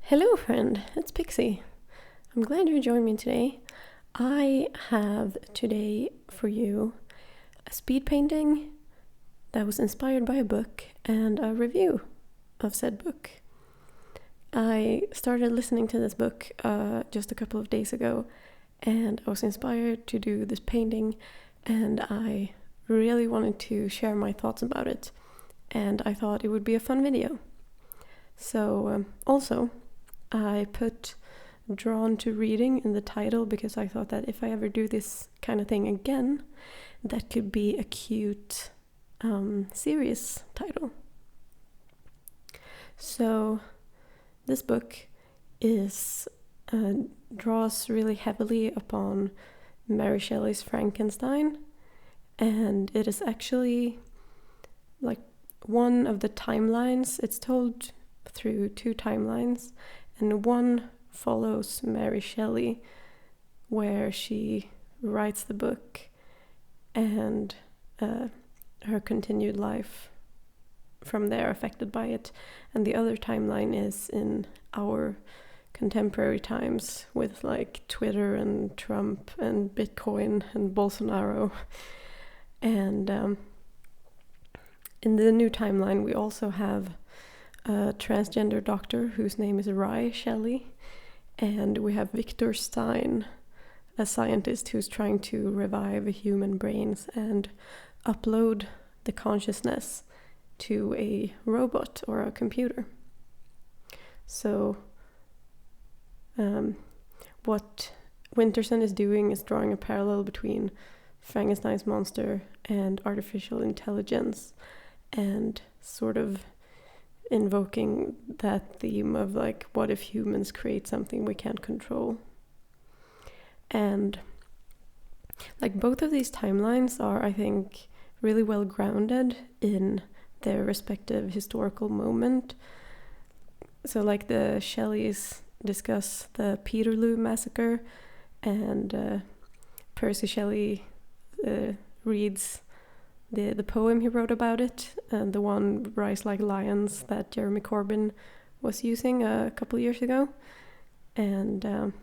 Hello friend, it's Pixie. I'm glad you joined me today. I have today for you a speed painting that was inspired by a book and a review of said book. I started listening to this book just a couple of days ago, and I was inspired to do this painting, and I really wanted to share my thoughts about it, and I thought it would be a fun video. So also I put drawn to reading in the title because I thought that if I ever do this kind of thing again, that could be a cute series title. So this book is draws really heavily upon Mary Shelley's Frankenstein, and it is actually like one of the timelines. It's told through two timelines, and one follows Mary Shelley, where she writes the book and her continued life from there affected by it. And the other timeline is in our contemporary times with like Twitter and Trump and Bitcoin and Bolsonaro. And in the new timeline we also have a transgender doctor whose name is Ry Shelley, and we have Victor Stein, a scientist who's trying to revive human brains and upload the consciousness to a robot or a computer. So what Winterson is doing is drawing a parallel between Frankenstein's monster and artificial intelligence, and sort of invoking that theme of like, what if humans create something we can't control? And like both of these timelines are, I think, really well grounded in their respective historical moment. So like the Shelleys discuss the Peterloo massacre, and Percy Shelley reads the poem he wrote about it, and the one Rise Like Lions that Jeremy Corbyn was using a couple years ago. And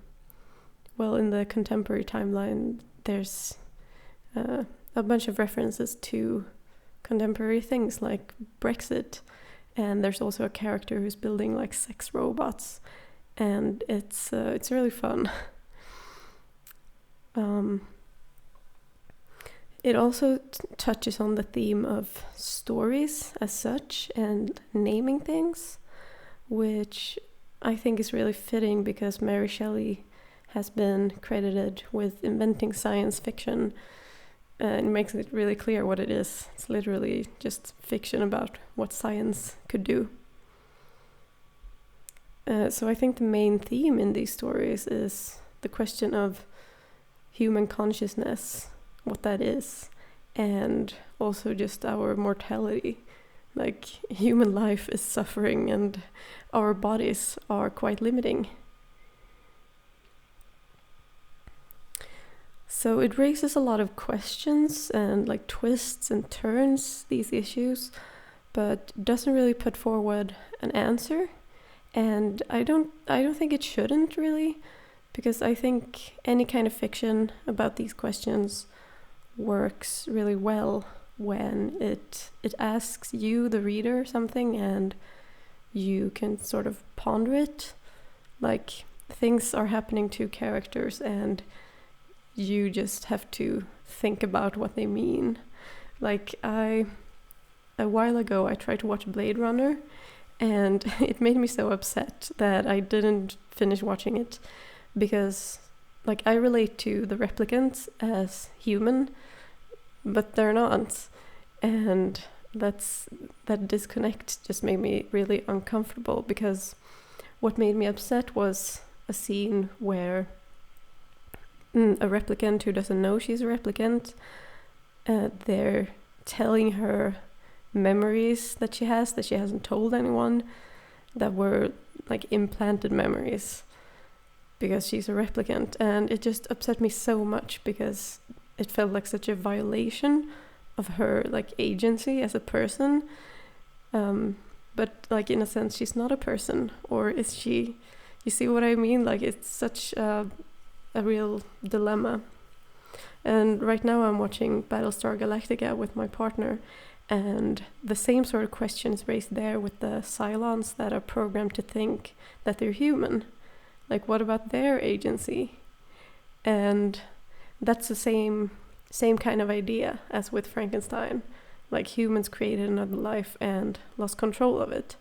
well, in the contemporary timeline there's a bunch of references to contemporary things like Brexit, and there's also a character who's building like sex robots, and it's really fun. It also touches on the theme of stories as such and naming things, which I think is really fitting because Mary Shelley has been credited with inventing science fiction, and it makes it really clear what it is. It's literally just fiction about what science could do. So I think the main theme in these stories is the question of human consciousness, what that is, and also just our mortality. Like, human life is suffering and our bodies are quite limiting. So it raises a lot of questions and like twists and turns, these issues, but doesn't really put forward an answer. And I don't think it shouldn't really, because I think any kind of fiction about these questions works really well when it asks you, the reader, something, and you can sort of ponder it. Like, things are happening to characters and you just have to think about what they mean. Like, a while ago I tried to watch Blade Runner, and it made me so upset that I didn't finish watching it, because like I relate to the replicants as human, but they're not, and that disconnect just made me really uncomfortable, because what made me upset was a scene where a replicant who doesn't know she's a replicant, they're telling her memories that she has that she hasn't told anyone, that were like implanted memories because she's a replicant. And it just upset me so much because it felt like such a violation of her like agency as a person. but like in a sense she's not a person, or is she? You see what I mean? Like it's such a real dilemma. And right now I'm watching Battlestar Galactica with my partner, and the same sort of question is raised there with the Cylons that are programmed to think that they're human. Like, what about their agency? And that's the same kind of idea as with Frankenstein. Like, humans created another life and lost control of it.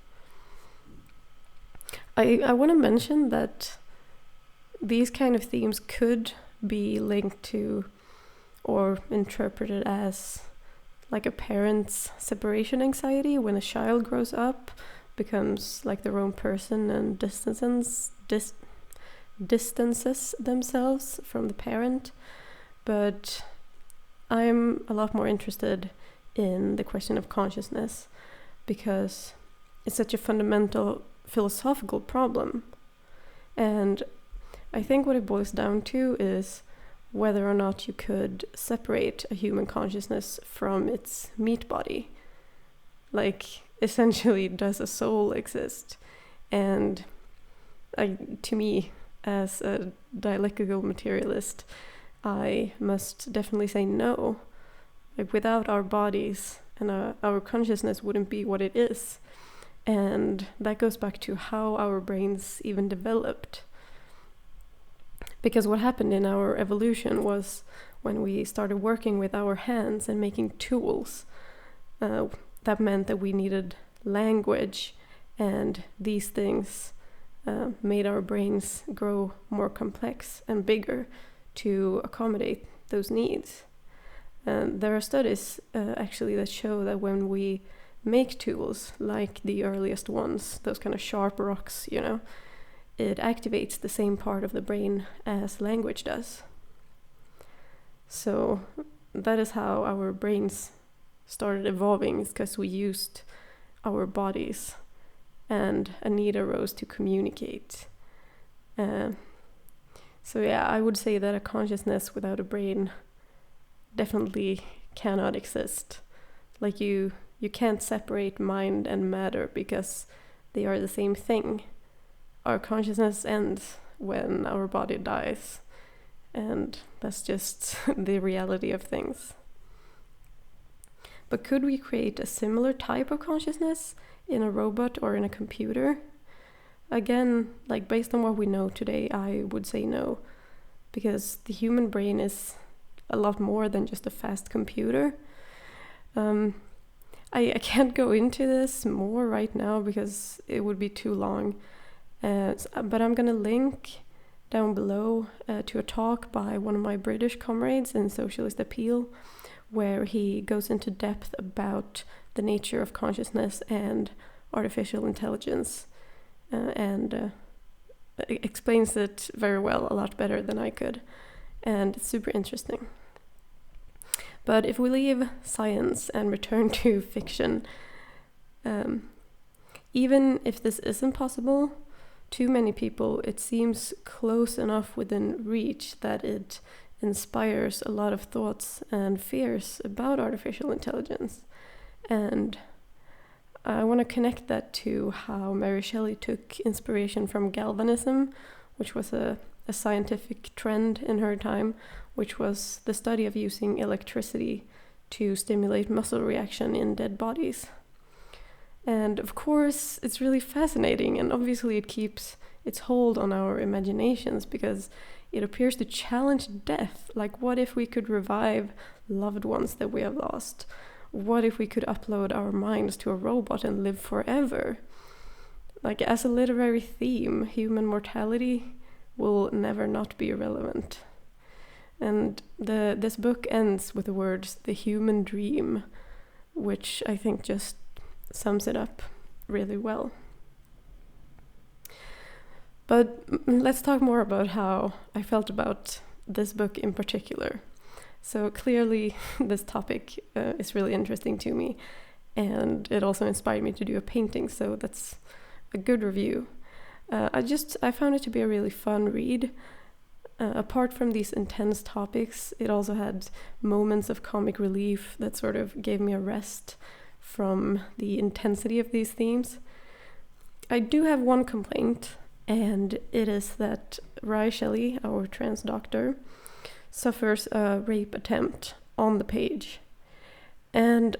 I want to mention that these kind of themes could be linked to or interpreted as like a parent's separation anxiety when a child grows up, becomes like their own person, and distances themselves from the parent. But I'm a lot more interested in the question of consciousness, because it's such a fundamental philosophical problem. And I think what it boils down to is whether or not you could separate a human consciousness from its meat body. Like, essentially, does a soul exist? And to me, as a dialectical materialist, I must definitely say no. Like, without our bodies, and our consciousness wouldn't be what it is. And that goes back to how our brains even developed. Because what happened in our evolution was when we started working with our hands and making tools, that meant that we needed language, and these things made our brains grow more complex and bigger to accommodate those needs. And there are studies actually that show that when we make tools, like the earliest ones, those kind of sharp rocks, it activates the same part of the brain as language does. So that is how our brains started evolving, is because we used our bodies, and a need arose to communicate. So yeah, I would say that a consciousness without a brain definitely cannot exist. Like you can't separate mind and matter because they are the same thing. Our consciousness ends when our body dies, and that's just the reality of things. But could we create a similar type of consciousness in a robot or in a computer? Again, like based on what we know today, I would say no, because the human brain is a lot more than just a fast computer. I can't go into this more right now because it would be too long. But I'm going to link down below to a talk by one of my British comrades in Socialist Appeal, where he goes into depth about the nature of consciousness and artificial intelligence, and explains it very well, a lot better than I could. And it's super interesting. But if we leave science and return to fiction, even if this isn't possible, to many people it seems close enough within reach that it inspires a lot of thoughts and fears about artificial intelligence. And I want to connect that to how Mary Shelley took inspiration from galvanism, which was a scientific trend in her time, which was the study of using electricity to stimulate muscle reaction in dead bodies. And of course, it's really fascinating, and obviously it keeps its hold on our imaginations because it appears to challenge death. Like, what if we could revive loved ones that we have lost? What if we could upload our minds to a robot and live forever? Like, as a literary theme, human mortality will never not be relevant. And this book ends with the words, "the human dream," which I think just sums it up really well. But let's talk more about how I felt about this book in particular. So clearly this topic is really interesting to me, and it also inspired me to do a painting, so that's a good review. I found it to be a really fun read. Apart from these intense topics, it also had moments of comic relief that sort of gave me a rest from the intensity of these themes. I do have one complaint, and it is that Rai Shelley, our trans doctor, suffers a rape attempt on the page. And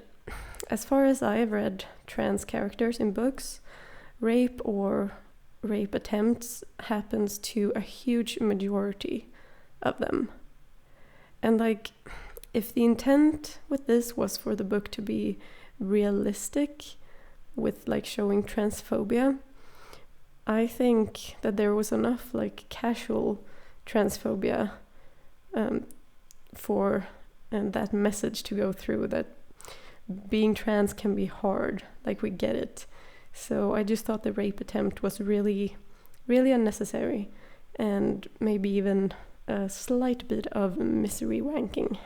as far as I've read trans characters in books, rape or rape attempts happens to a huge majority of them. And like, if the intent with this was for the book to be realistic with like showing transphobia, I think that there was enough like casual transphobia for that message to go through, that being trans can be hard, like we get it. So I just thought the rape attempt was really, really unnecessary, and maybe even a slight bit of misery wanking.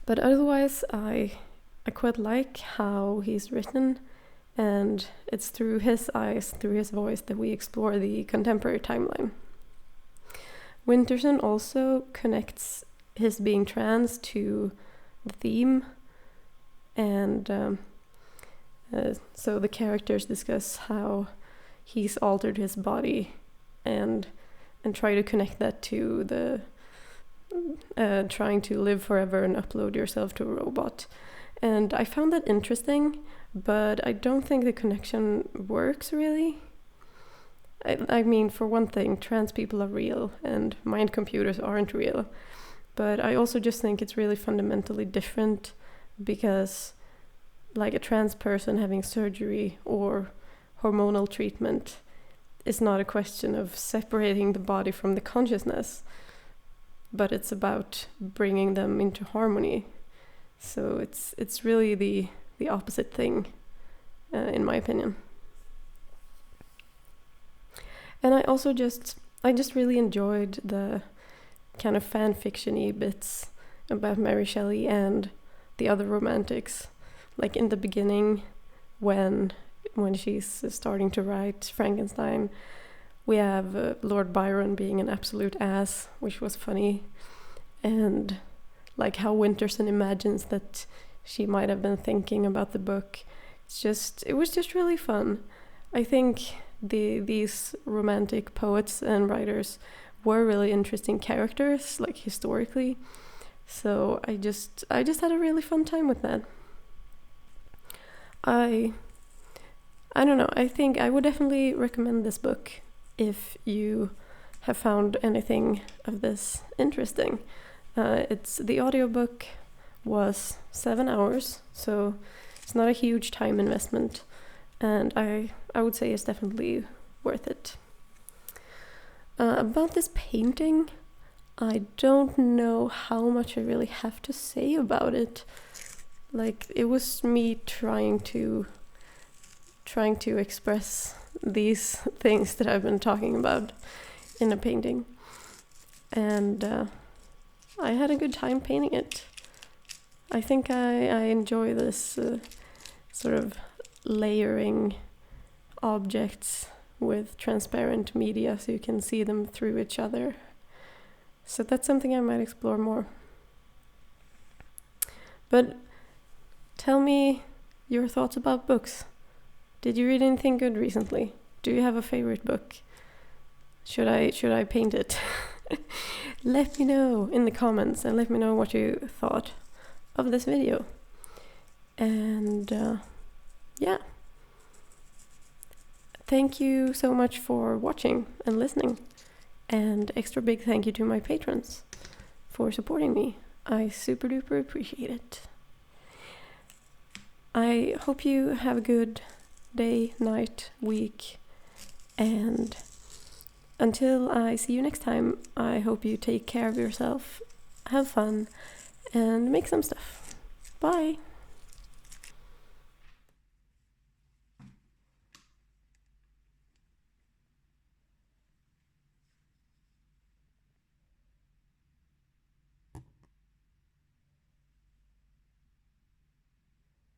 But otherwise, I quite like how he's written, and it's through his eyes, through his voice, that we explore the contemporary timeline. Winterson also connects his being trans to the theme, and so the characters discuss how he's altered his body and try to connect that to the trying to live forever and upload yourself to a robot. And I found that interesting, but I don't think the connection works really. I mean, for one thing, trans people are real and mind computers aren't real. But I also just think it's really fundamentally different, because like a trans person having surgery or hormonal treatment is not a question of separating the body from the consciousness, but it's about bringing them into harmony. So it's really the opposite thing, in my opinion. And I just really enjoyed the kind of fan fiction-y bits about Mary Shelley and the other romantics. Like in the beginning, when she's starting to write Frankenstein, we have Lord Byron being an absolute ass, which was funny, and like how Winterson imagines that she might have been thinking about the book. It was just really fun. I think these romantic poets and writers were really interesting characters, like historically. So I just had a really fun time with that. I don't know, I think I would definitely recommend this book if you have found anything of this interesting. The audiobook was 7 hours, so it's not a huge time investment, and I would say it's definitely worth it. About this painting, I don't know how much I really have to say about it. Like, it was me trying to express these things that I've been talking about in a painting, and I had a good time painting it. I think I enjoy this sort of layering objects with transparent media so you can see them through each other. So that's something I might explore more. But tell me your thoughts about books. Did you read anything good recently? Do you have a favorite book? Should I paint it? Let me know in the comments, and let me know what you thought of this video. And yeah. Thank you so much for watching and listening. And extra big thank you to my patrons for supporting me. I super duper appreciate it. I hope you have a good day, night, week, and until I see you next time, I hope you take care of yourself, have fun, and make some stuff. Bye!